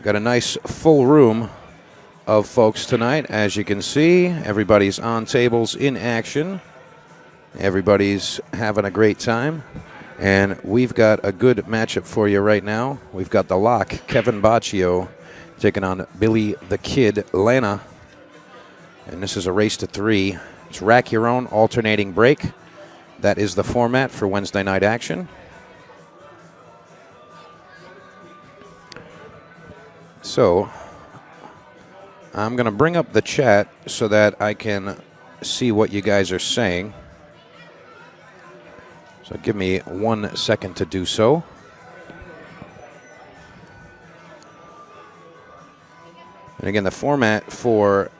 Got a nice full room of folks tonight. As you can see, everybody's on tables in action. Everybody's having a great time. And we've got a good matchup for you right now. We've got the lock, Kevin Bauccio, taking on Billy the Kid Lana. And this is a race to 3. It's rack your own alternating break. That is the format for Wednesday night action. So I'm going to bring up the chat so that I can see what you guys are saying. So give me 1 second to do so. And again, the format for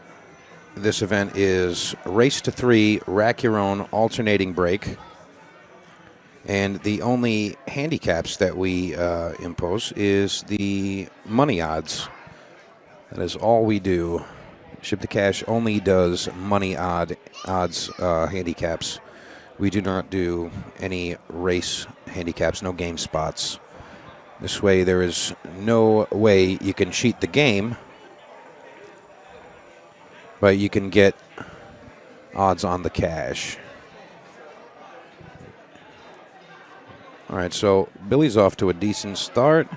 this event is race to 3, rack your own alternating break. And the only handicaps that we impose is the money odds. That is all we do. Ship to Cash only does money odds handicaps. We do not do any race handicaps, no game spots. This way there is no way you can cheat the game, but you can get odds on the cash. All right, so Billy's off to a decent start.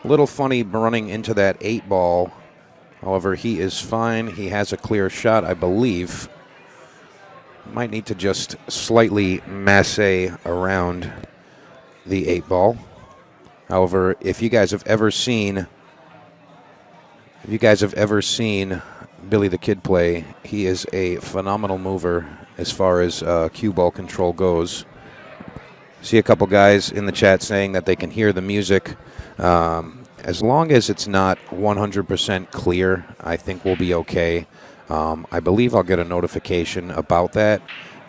A little funny running into that 8 ball. However, he is fine. He has a clear shot, I believe. Might need to just slightly masse around the 8 ball. However, if you guys have ever seen Billy the Kid play, he is a phenomenal mover as far as cue ball control goes. See a couple guys in the chat saying that they can hear the music. As long as it's not 100% clear, I think we'll be okay. I believe I'll get a notification about that.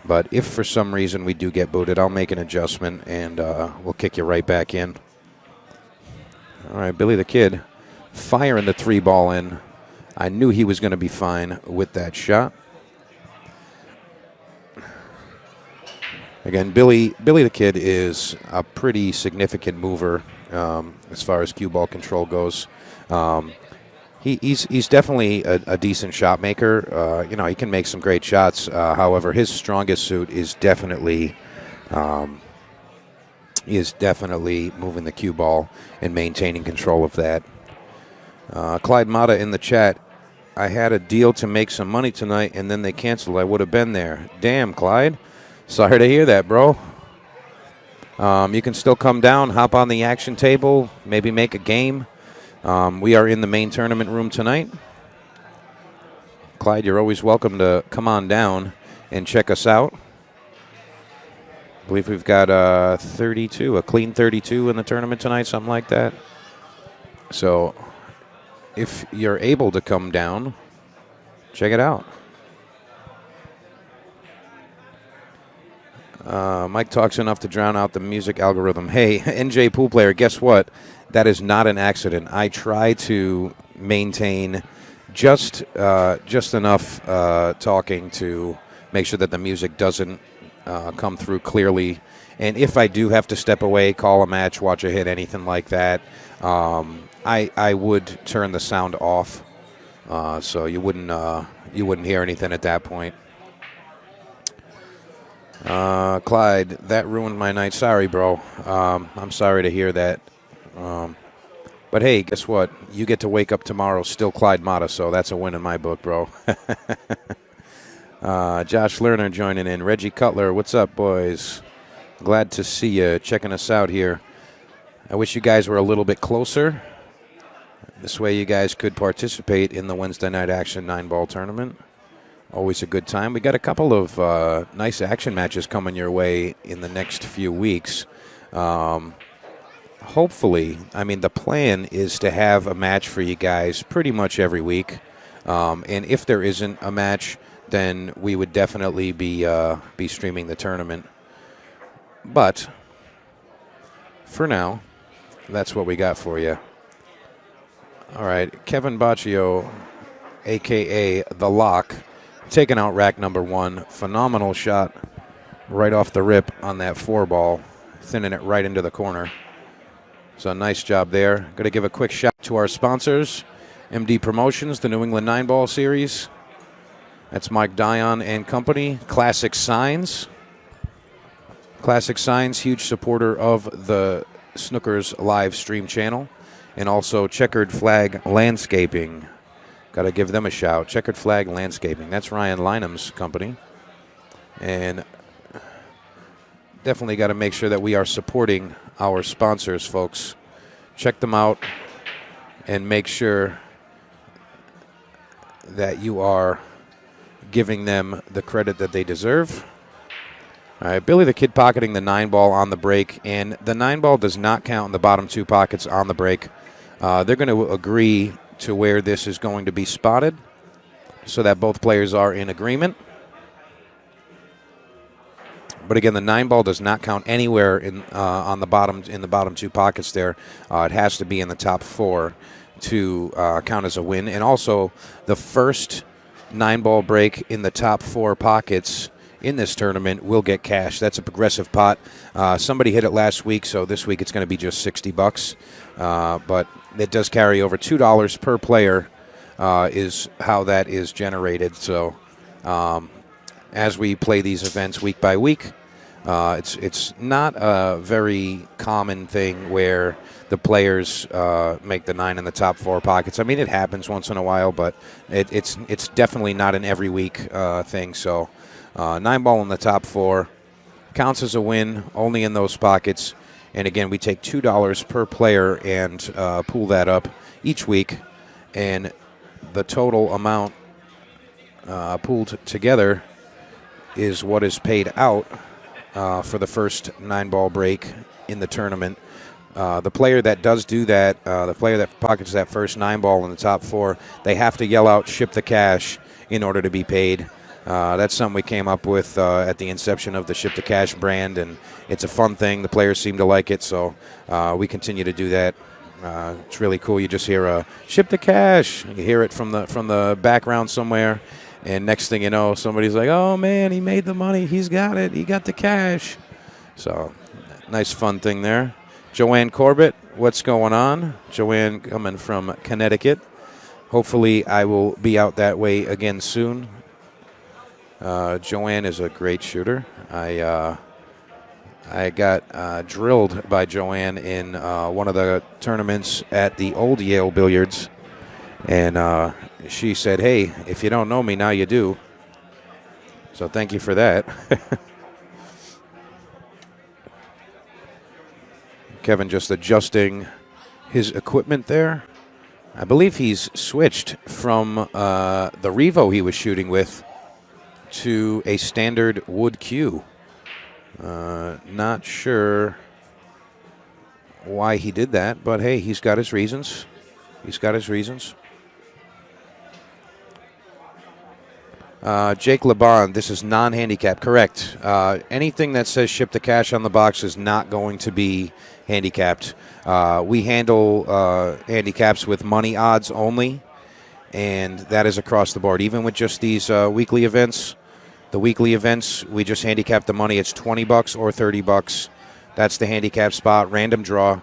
But if for some reason we do get booted, I'll make an adjustment and we'll kick you right back in. All right, Billy the Kid firing the 3 ball in. I knew he was going to be fine with that shot. Again, Billy the Kid is a pretty significant mover as far as cue ball control goes. He's definitely a decent shot maker. He can make some great shots. However, his strongest suit is definitely moving the cue ball and maintaining control of that. Clyde Mata in the chat. I had a deal to make some money tonight, and then they canceled. I would have been there. Damn, Clyde. Sorry to hear that, bro. You can still come down, hop on the action table, maybe make a game. We are in the main tournament room tonight. Clyde, you're always welcome to come on down and check us out. I believe we've got a clean 32 in the tournament tonight, something like that. So if you're able to come down, check it out. Mike talks enough to drown out the music algorithm. Hey, NJ Pool Player, guess what? That is not an accident. I try to maintain just enough talking to make sure that the music doesn't come through clearly. And if I do have to step away, call a match, watch a hit, anything like that, I would turn the sound off, so you wouldn't hear anything at that point. Clyde, that ruined my night. Sorry, bro. I'm sorry to hear that. But hey, guess what? You get to wake up tomorrow still Clyde Mata, so that's a win in my book, bro. Josh Lerner joining in. Reggie Cutler, what's up, boys? Glad to see you checking us out here. I wish you guys were a little bit closer. This way you guys could participate in the Wednesday night action 9-ball tournament. Always a good time. We got a couple of nice action matches coming your way in the next few weeks. Hopefully, the plan is to have a match for you guys pretty much every week. And if there isn't a match, then we would definitely be streaming the tournament. But for now, that's what we got for you. All right, Kevin Bauccio, a.k.a. The Lock, taking out rack number 1. Phenomenal shot right off the rip on that 4 ball, thinning it right into the corner. So nice job there. Going to give a quick shout to our sponsors, MD Promotions, the New England 9-Ball Series. That's Mike Dion and company. Classic Signs. Classic Signs, huge supporter of the Snookers live stream channel. And also Checkered Flag Landscaping. Got to give them a shout. Checkered Flag Landscaping. That's Ryan Lynham's company. And definitely got to make sure that we are supporting our sponsors, folks. Check them out and make sure that you are giving them the credit that they deserve. All right, Billy the Kid pocketing the 9-ball on the break, and the 9-ball does not count in the bottom 2 pockets on the break. They're going to agree to where this is going to be spotted so that both players are in agreement. But again, the 9-ball does not count anywhere in on the bottom 2 pockets there. It has to be in the top 4 to count as a win. And also, the first 9-ball break in the top 4 pockets in this tournament will get cash. That's a progressive pot. Somebody hit it last week, so this week it's going to be just $60. But it does carry over $2 per player is how that is generated. So as we play these events week by week, it's not a very common thing where the players make the 9 in the top 4 pockets. I mean, it happens once in a while, but it's definitely not an every week thing. So 9-ball in the top 4 counts as a win only in those pockets. And again, we take $2 per player and pool that up each week, and the total amount pooled together is what is paid out for the first 9-ball break in the tournament. The player that does do that, the player that pockets that first 9-ball in the top 4, they have to yell out "ship the cash" in order to be paid. That's something we came up with at the inception of the Ship the Cash brand, and it's a fun thing. The players seem to like it, so we continue to do that. It's really cool. You just hear a "ship the cash." You hear it from the background somewhere, and next thing you know, somebody's like, "Oh man, he made the money. He's got it. He got the cash." So nice fun thing there. Joanne Corbett, what's going on? Joanne coming from Connecticut. Hopefully I will be out that way again soon. Joanne is a great shooter. I got drilled by Joanne in one of the tournaments at the old Yale Billiards, and she said, "Hey, if you don't know me, now you do." So thank you for that. Kevin just adjusting his equipment there. I believe he's switched from the Revo he was shooting with to a standard wood cue. Not sure why he did that, but hey, he's got his reasons. He's got his reasons. Jake LeBon, this is non-handicap. Correct. Anything that says "ship the cash" on the box is not going to be handicapped. We handle handicaps with money odds only, and that is across the board. Even with just these weekly events, the weekly events, we just handicap the money. It's $20 or $30. That's the handicap spot, random draw,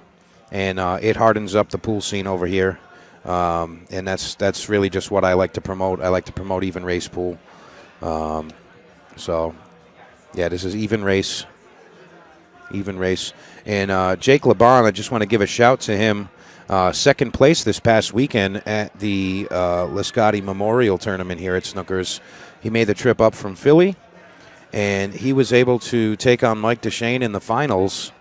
and it hardens up the pool scene over here. And that's really just what I like to promote. I like to promote even race pool. So, yeah, this is even race. Even race. And Jake LeBon, I just want to give a shout to him. Second place this past weekend at the Liscotti Memorial Tournament here at Snookers. He made the trip up from Philly, and he was able to take on Mike DeShane in the finals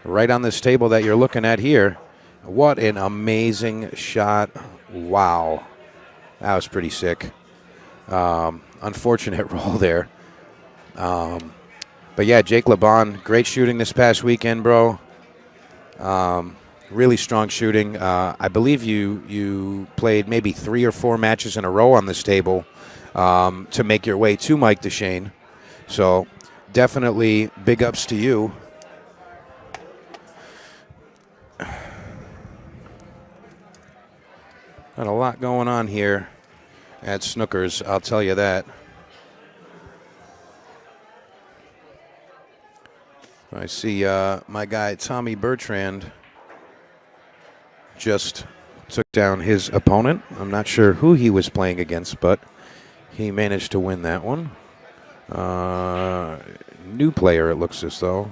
right on this table that you're looking at here. What an amazing shot. Wow. That was pretty sick. Unfortunate roll there. But yeah, Jake LeBon, great shooting this past weekend, bro. Really strong shooting. I believe you played maybe 3 or 4 matches in a row on this table to make your way to Mike DeShane. So definitely big ups to you. Got a lot going on here at Snookers, I'll tell you that. I see my guy Tommy Bertrand just took down his opponent. I'm not sure who he was playing against, but he managed to win that one. New player, it looks as though.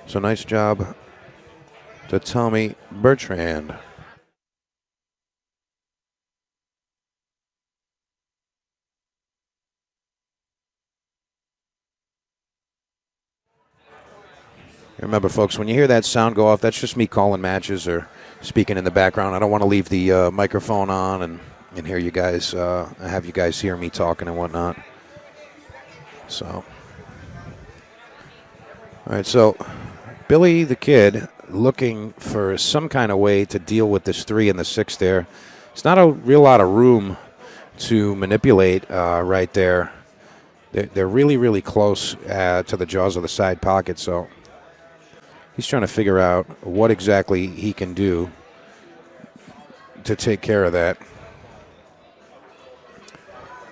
So nice job to Tommy Bertrand. Remember, folks, when you hear that sound go off, that's just me calling matches or speaking in the background. I don't want to leave the microphone on and hear you guys, have you guys hear me talking and whatnot. So, all right, so Billy the Kid looking for some kind of way to deal with this 3 and the 6 there. It's not a real lot of room to manipulate right there. They're really, really close to the jaws of the side pocket, so he's trying to figure out what exactly he can do to take care of that.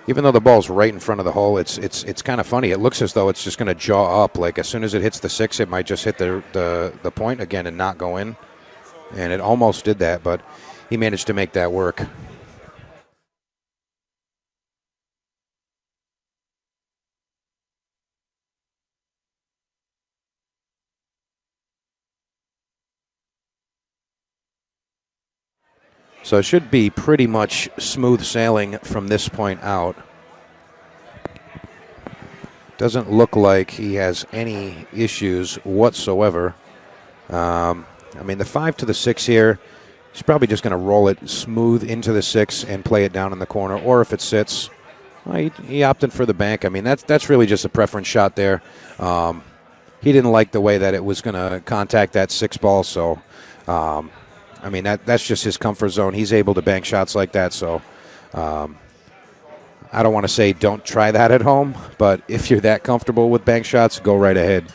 Even though the ball's right in front of the hole, it's kind of funny. It looks as though it's just going to jaw up. Like as soon as it hits the 6, it might just hit the point again and not go in. And it almost did that, but he managed to make that work. So it should be pretty much smooth sailing from this point out. Doesn't look like he has any issues whatsoever. I mean, the 5 to the 6 here, he's probably just going to roll it smooth into the 6 and play it down in the corner. Or if it sits, well, he opted for the bank. I mean, that's really just a preference shot there. He didn't like the way that it was going to contact that 6 ball, so I mean, that's just his comfort zone. He's able to bank shots like that, so I don't want to say don't try that at home, but if you're that comfortable with bank shots, go right ahead.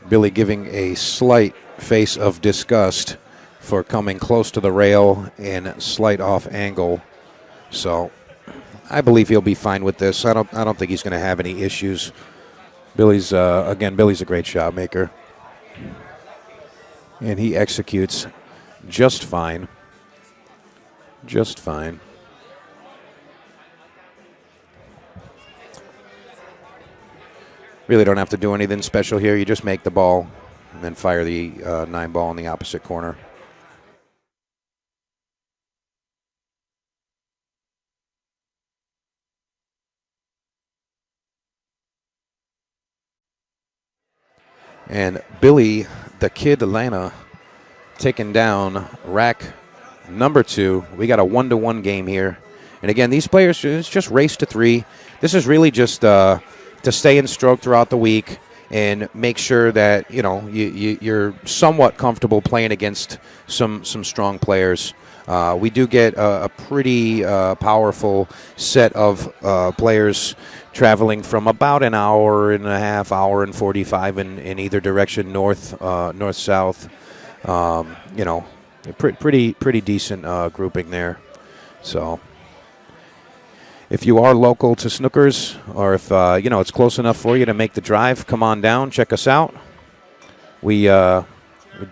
Billy giving a slight face of disgust for coming close to the rail in slight off angle. So I believe he'll be fine with this. I don't think he's going to have any issues. Billy's a great shot maker. And he executes just fine. Just fine. Really don't have to do anything special here. You just make the ball and then fire the 9 ball in the opposite corner. And Billy the Kid Atlanta taking down rack number 2. We got a 1-1 game here. And again, these players, it's just race to 3. This is really just to stay in stroke throughout the week and make sure that, you know, you're somewhat comfortable playing against some strong players. We do get a pretty powerful set of players traveling from about an hour and a half, hour and 45 in either direction, north-south. You know, pretty decent grouping there. So if you are local to Snookers, or if you know, it's close enough for you to make the drive, come on down, check us out. We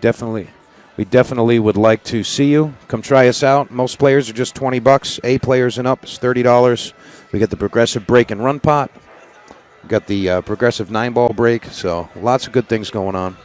definitely would like to see you. Come try us out. Most players are just $20. A players and up is $30. We got the progressive break and run pot. We got the progressive 9-ball break. So lots of good things going on.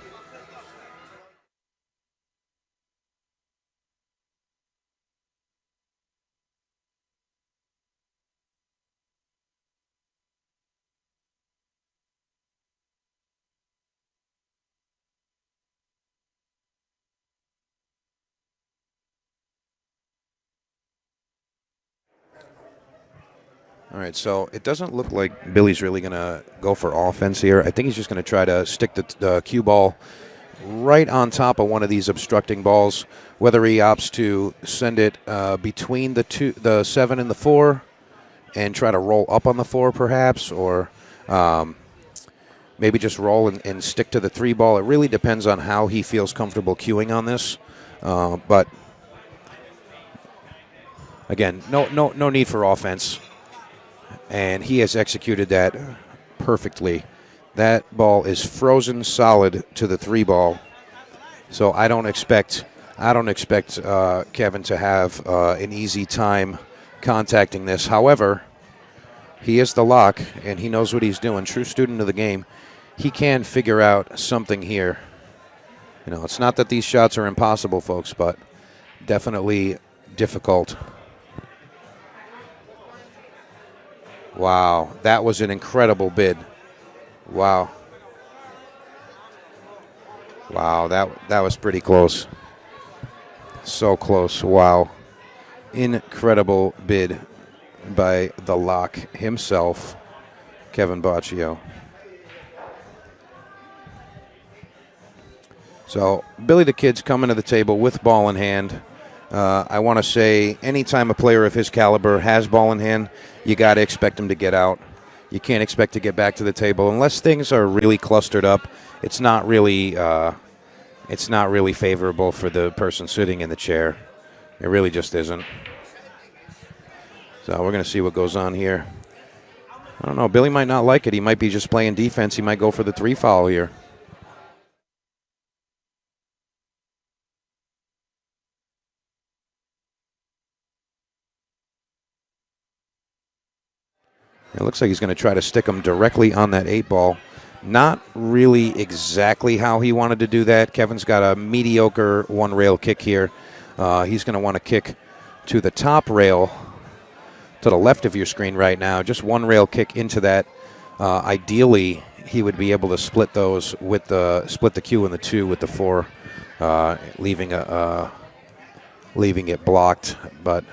All right, so it doesn't look like Billy's really going to go for offense here. I think he's just going to try to stick the cue ball right on top of one of these obstructing balls, whether he opts to send it between the 7 and the 4 and try to roll up on the 4 perhaps, or maybe just roll and stick to the 3 ball. It really depends on how he feels comfortable cueing on this. But again, no need for offense. And he has executed that perfectly. That ball is frozen solid to the 3 ball. So I don't expect Kevin to have an easy time contacting this. However, he is the lock, and he knows what he's doing. True student of the game. He can figure out something here. You know, it's not that these shots are impossible, folks, but definitely difficult. Wow, that was an incredible bid. Wow. Wow, that was pretty close. So close. Wow. Incredible bid by the lock himself, Kevin Bauccio. So Billy the Kid's coming to the table with ball in hand. I want to say anytime a player of his caliber has ball in hand, you got to expect him to get out. You can't expect to get back to the table unless things are really clustered up. It's not really favorable for the person sitting in the chair. It really just isn't. So we're going to see what goes on here. I don't know. Billy might not like it. He might be just playing defense. He might go for the 3 foul here. It looks like he's going to try to stick him directly on that 8 ball. Not really exactly how he wanted to do that. Kevin's got a mediocre 1-rail kick here. He's going to want to kick to the top rail to the left of your screen right now. Just 1-rail kick into that. Ideally, he would be able to split those with split the Q and the 2 with the 4, leaving it blocked. But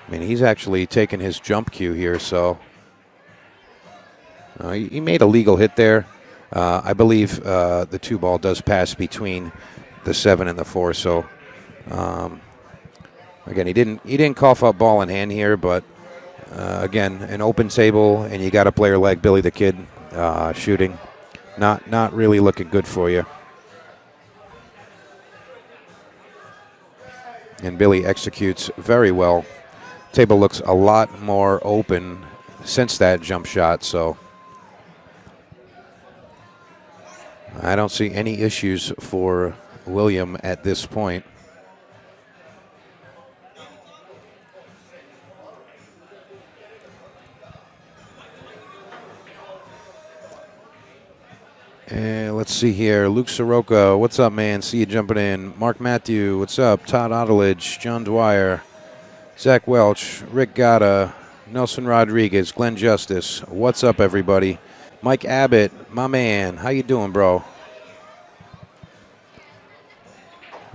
I mean, he's actually taken his jump cue here, so he made a legal hit there. I believe the 2 ball does pass between the 7 and the 4. So again, he didn't cough up ball in hand here, but again, an open table, and you got a player like Billy the Kid shooting, not really looking good for you. And Billy executes very well. Table looks a lot more open since that jump shot, so I don't see any issues for William at this point. And let's see here. Luke Soroka, what's up, man? See you jumping in. Mark Matthew, what's up? Todd Otteledge, John Dwyer, Zach Welch, Rick Gatta, Nelson Rodriguez, Glenn Justice. What's up, everybody? Mike Abbott, my man. How you doing, bro?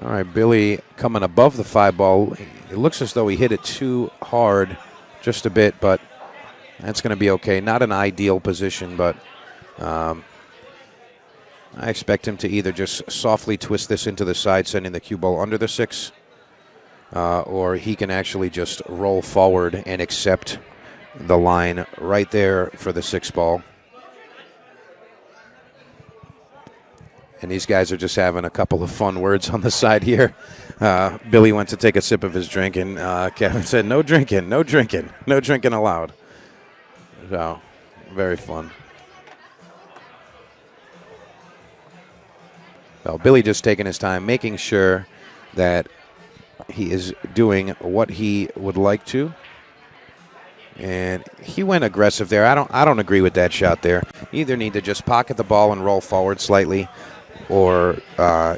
All right, Billy coming above the 5 ball. It looks as though he hit it too hard just a bit, but that's going to be okay. Not an ideal position, but I expect him to either just softly twist this into the side, sending the cue ball under the 6, or he can actually just roll forward and accept the line right there for the 6 ball. And these guys are just having a couple of fun words on the side here. Billy went to take a sip of his drink, and Kevin said, no drinking, no drinking, no drinking allowed. So, very fun. Well, Billy just taking his time, making sure that he is doing what he would like to. And he went aggressive there. I don't agree with that shot there. You either need to just pocket the ball and roll forward slightly, or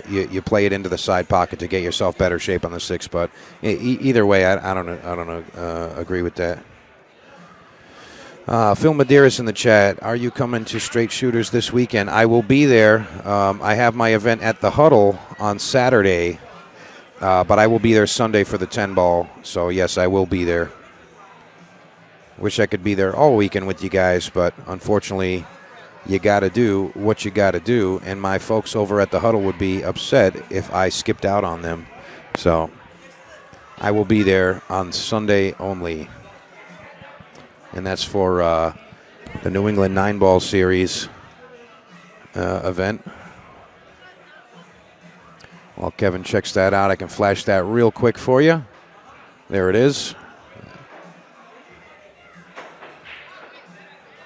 you play it into the side pocket to get yourself better shape on the 6. But either way, I don't agree with that. Phil Medeiros in the chat. Are you coming to Straight Shooters this weekend? I will be there. I have my event at the Huddle on Saturday, but I will be there Sunday for the 10 ball. So yes, I will be there. Wish I could be there all weekend with you guys, but unfortunately, you got to do what you got to do, and my folks over at the Huddle would be upset if I skipped out on them. So I will be there on Sunday only, and that's for the New England 9-ball series event. While Kevin checks that out, I can flash that real quick for you. There it is.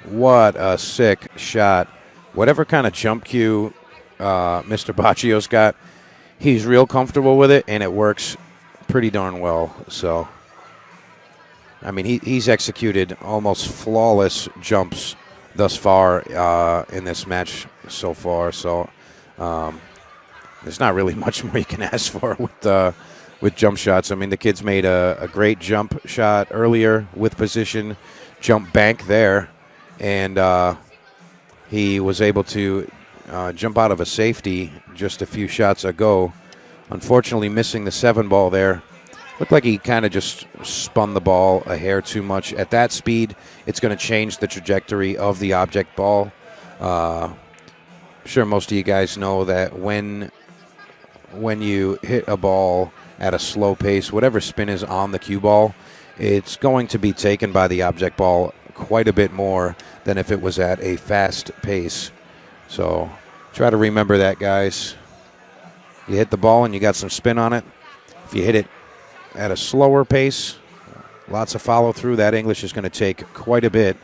What a sick shot. Whatever kind of jump cue Mr. Bauccio's got, he's real comfortable with it, and it works pretty darn well. So, I mean, he's executed almost flawless jumps thus far in this match so far. So, there's not really much more you can ask for with jump shots. I mean, the kid's made a great jump shot earlier with position, jump bank there, and he was able to jump out of a safety just a few shots ago. Unfortunately, missing the 7 ball there. Looked like he kind of just spun the ball a hair too much. At that speed, it's going to change the trajectory of the object ball. I'm sure most of you guys know that when you hit a ball at a slow pace, whatever spin is on the cue ball, it's going to be taken by the object ball quite a bit more than if it was at a fast pace. So try to remember that, guys. You hit the ball and you got some spin on it. If you hit it at a slower pace, lots of follow through, that English is going to take quite a bit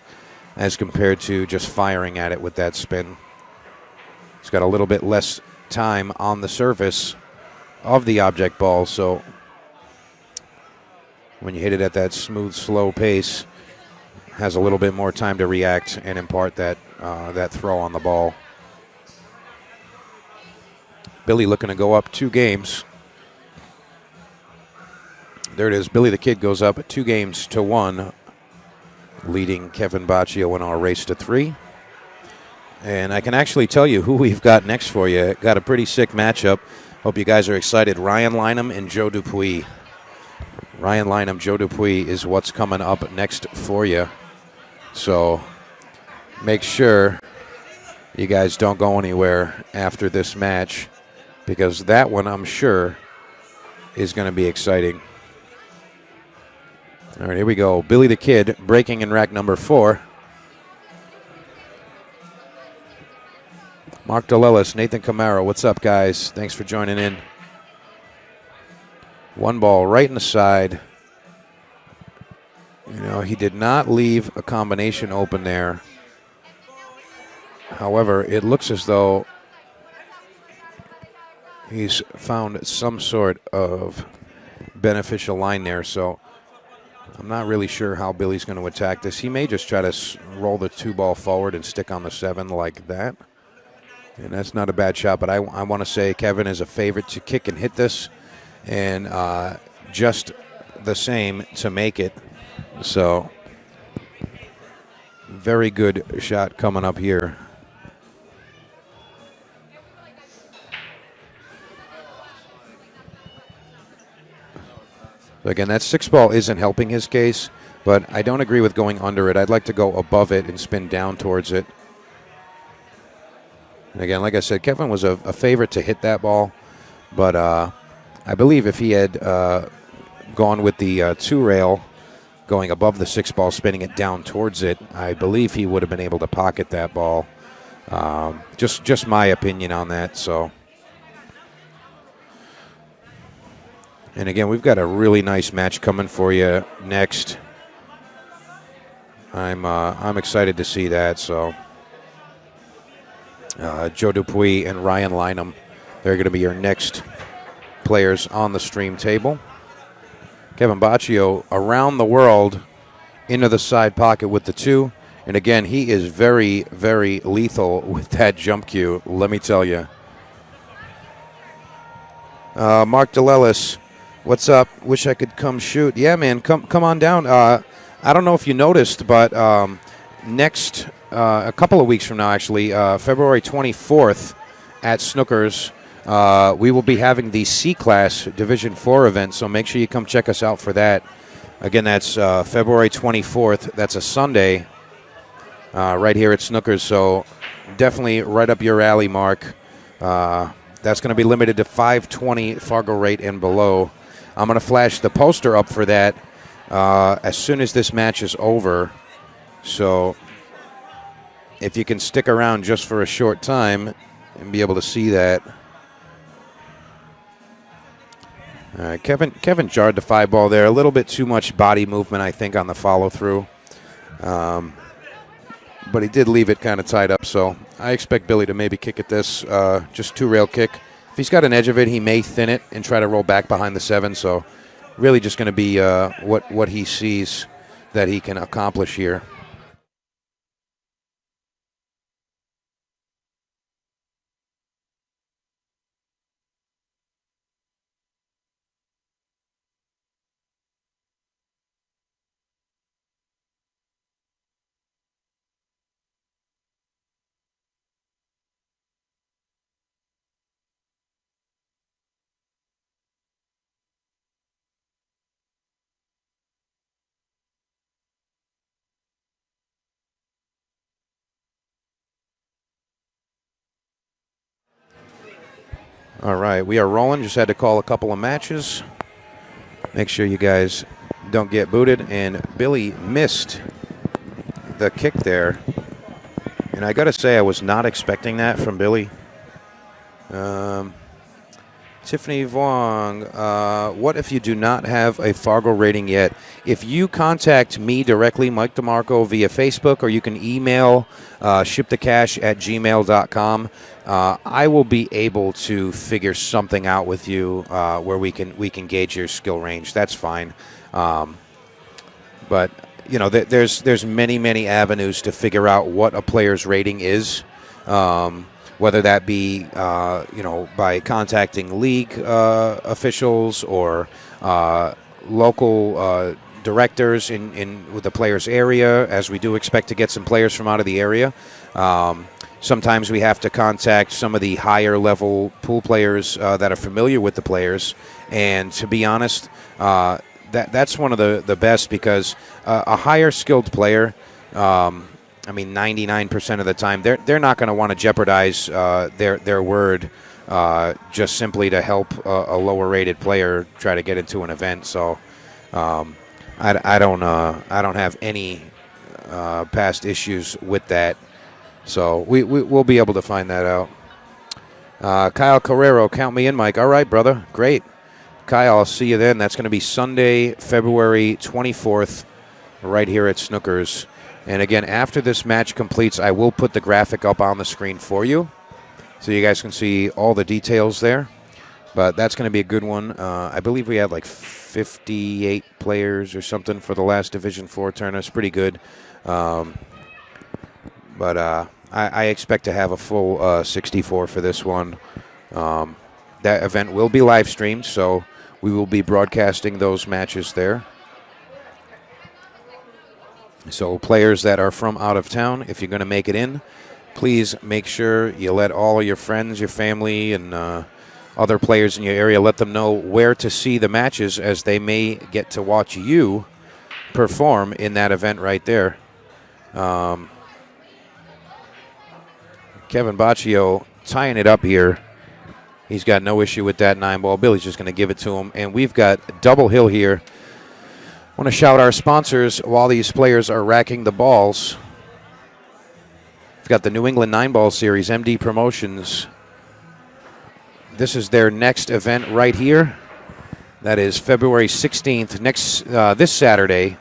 as compared to just firing at it with that spin. It's got a little bit less time on the surface of the object ball, so when you hit it at that smooth, slow pace, has a little bit more time to react and impart that throw on the ball. Billy looking to go up 2 games. There it is. Billy the Kid goes up 2-1, leading Kevin Bauccio in our race to 3. And I can actually tell you who we've got next for you. Got a pretty sick matchup. Hope you guys are excited. Ryan Lynham and Joe Dupuis. Ryan Lynham, Joe Dupuis is what's coming up next for you. So make sure you guys don't go anywhere after this match, because that one, I'm sure, is going to be exciting. All right, here we go. Billy the Kid breaking in rack number 4. Mark DeLellis, Nathan Camaro, what's up, guys? Thanks for joining in. 1 ball right in the side. You know, he did not leave a combination open there. However, it looks as though he's found some sort of beneficial line there, so I'm not really sure how Billy's going to attack this. He may just try to roll the 2 ball forward and stick on the 7 like that. And that's not a bad shot, but I want to say Kevin is a favorite to kick and hit this, and just the same to make it. So, very good shot coming up here. So again, that 6 ball isn't helping his case, but I don't agree with going under it. I'd like to go above it and spin down towards it. And again, like I said, Kevin was a favorite to hit that ball, but I believe if he had gone with the 2 rail, going above the 6 ball, spinning it down towards it, I believe he would have been able to pocket that ball. Just my opinion on that. So, and again, we've got a really nice match coming for you next. I'm excited to see that. So, Joe Dupuis and Ryan Lynham, they're going to be your next players on the stream table. Kevin Bauccio around the world into the side pocket with the 2. And again, he is very, very lethal with that jump cue, let me tell you. Mark DeLellis, what's up? Wish I could come shoot. Yeah, man, come on down. I don't know if you noticed, but next, a couple of weeks from now, actually, February 24th at Snookers, we will be having the C-Class Division 4 event, so make sure you come check us out for that. Again, that's February 24th. That's a Sunday right here at Snookers, so definitely right up your alley, Mark. That's going to be limited to 520 Fargo rate and below. I'm going to flash the poster up for that as soon as this match is over. So if you can stick around just for a short time and be able to see that. Kevin jarred the 5 ball there. A little bit too much body movement, I think, on the follow-through. But but he did leave it kind of tied up, so I expect Billy to maybe kick at this, just two-rail kick. If he's got an edge of it, he may thin it and try to roll back behind the 7, so really just going to be what he sees that he can accomplish here. All right, we are rolling. Just had to call a couple of matches. Make sure you guys don't get booted. And Billy missed the kick there. And I got to say, I was not expecting that from Billy. Tiffany Vuong, what if you do not have a Fargo rating yet? If you contact me directly, Mike DeMarco, via Facebook, or you can email shipthecash@gmail.com, I will be able to figure something out with you where we can gauge your skill range. That's fine. But you know, there's many avenues to figure out what a player's rating is. Whether that be, by contacting league officials or local directors in the players' area, as we do expect to get some players from out of the area. Sometimes we have to contact some of the higher level pool players that are familiar with the players. And to be honest, that's one of the best, because a higher skilled player, 99% of the time, they're not going to want to jeopardize their word just simply to help a lower rated player try to get into an event. So I don't have any past issues with that. So we'll be able to find that out. Kyle Carrero, count me in, Mike. All right, brother. Great. Kyle, I'll see you then. That's going to be Sunday, February 24th, right here at Snookers. And again, after this match completes, I will put the graphic up on the screen for you so you guys can see all the details there. But that's going to be a good one. I believe we had like 58 players or something for the last Division 4 tournament. It's pretty good. But I expect to have a full 64 for this one. That event will be live streamed, so we will be broadcasting those matches there. So players that are from out of town, if you're going to make it in, please make sure you let all of your friends, your family, and other players in your area, let them know where to see the matches, as they may get to watch you perform in that event right there. Kevin Bauccio tying it up here. He's got no issue with that 9-ball. Billy's just going to give it to him. And we've got double hill here. I want to shout our sponsors while these players are racking the balls. We've got the New England 9-ball series, MD Promotions. This is their next event right here. That is February 16th, this Saturday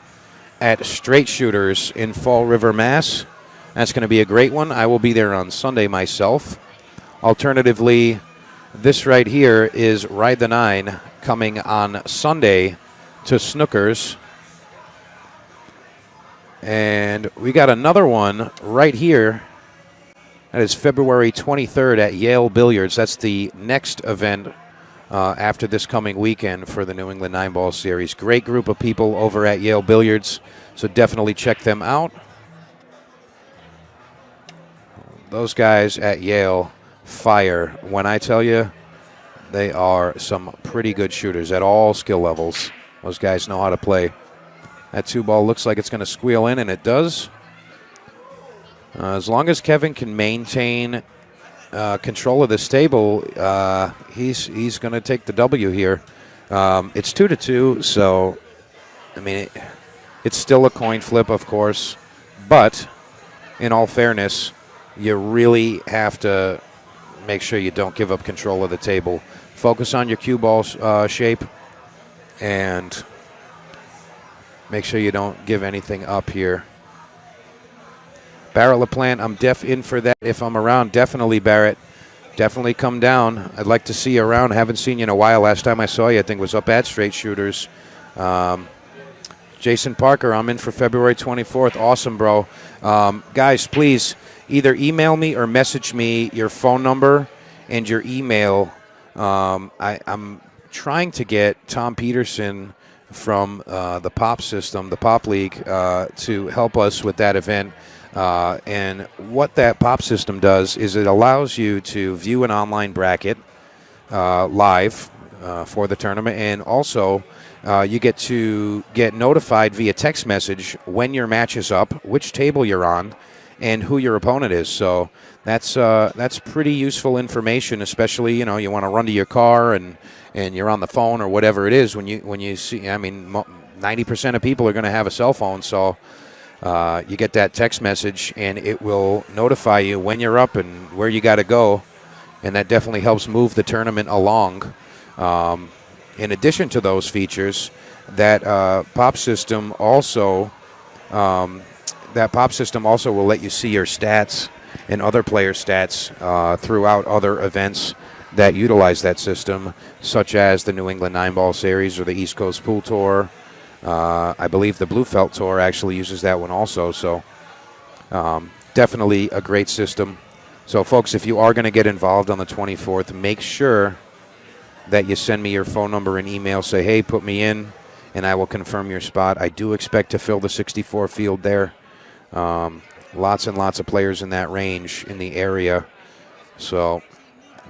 at Straight Shooters in Fall River, Mass. That's going to be a great one. I will be there on Sunday myself. Alternatively, this right here is Ride the 9 coming on Sunday to Snookers. And we got another one right here. That is February 23rd at Yale Billiards. That's the next event after this coming weekend for the New England 9-ball series. Great group of people over at Yale Billiards, so definitely check them out. Those guys at Yale fire. When I tell you, they are some pretty good shooters at all skill levels. Those guys know how to play. That 2-ball looks like it's going to squeal in, and it does. As long as Kevin can maintain control of this table, he's going to take the W here. It's 2-2, so I mean it's still a coin flip, of course. But in all fairness, you really have to make sure you don't give up control of the table. Focus on your cue ball shape, and make sure you don't give anything up here. Barrett LaPlante, I'm in for that. If I'm around, definitely, Barrett. Definitely come down. I'd like to see you around. I haven't seen you in a while. Last time I saw you, I think, was up at Straight Shooters. Jason Parker, I'm in for February 24th. Awesome, bro. Guys, please either email me or message me your phone number and your email. I'm trying to get Tom Peterson from the Pop System, the Pop League, to help us with that event. And what that Pop System does is it allows you to view an online bracket live for the tournament, and also you get to get notified via text message when your match is up, which table you're on, and who your opponent is. So that's pretty useful information, especially you want to run to your car and you're on the phone or whatever it is when you see. I mean, 90% of people are going to have a cell phone, so you get that text message and it will notify you when you're up and where you got to go, and that definitely helps move the tournament along. In addition to those features, that Pop System also will let you see your stats and other player stats throughout other events that utilize that system, such as the New England 9-Ball Series or the East Coast Pool Tour. I believe the Blue Felt Tour actually uses that one also. So definitely a great system. So, folks, if you are going to get involved on the 24th, make sure that you send me your phone number and email. Say, hey, put me in, and I will confirm your spot. I do expect to fill the 64 field there. Lots and lots of players in that range in the area. So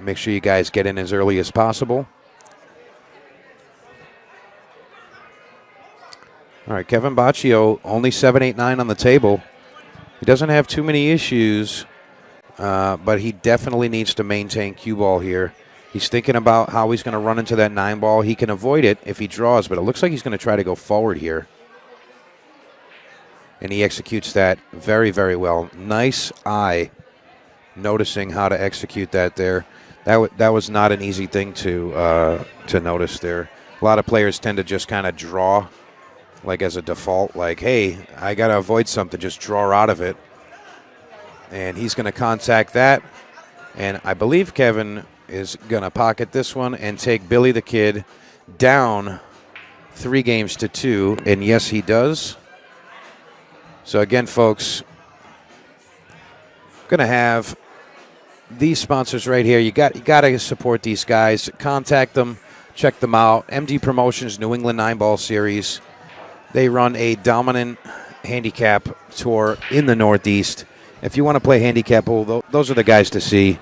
make sure you guys get in as early as possible. All right, Kevin Bauccio, only 7-8-9 on the table. He doesn't have too many issues, but he definitely needs to maintain cue ball here. He's thinking about how he's going to run into that 9-ball. He can avoid it if he draws, but it looks like he's going to try to go forward here. And he executes that very, very well. Nice eye noticing how to execute that there. That was not an easy thing to notice there. A lot of players tend to just kind of draw, like as a default, like, hey, I got to avoid something, just draw out of it. And he's going to contact that. And I believe Kevin is going to pocket this one and take Billy the Kid down 3-2. And yes, he does. So again, folks, going to have these sponsors right here. You got to support these guys. Contact them. Check them out. MD Promotions, New England 9-Ball Series. They run a dominant handicap tour in the Northeast. If you want to play handicap pool, those are the guys to see.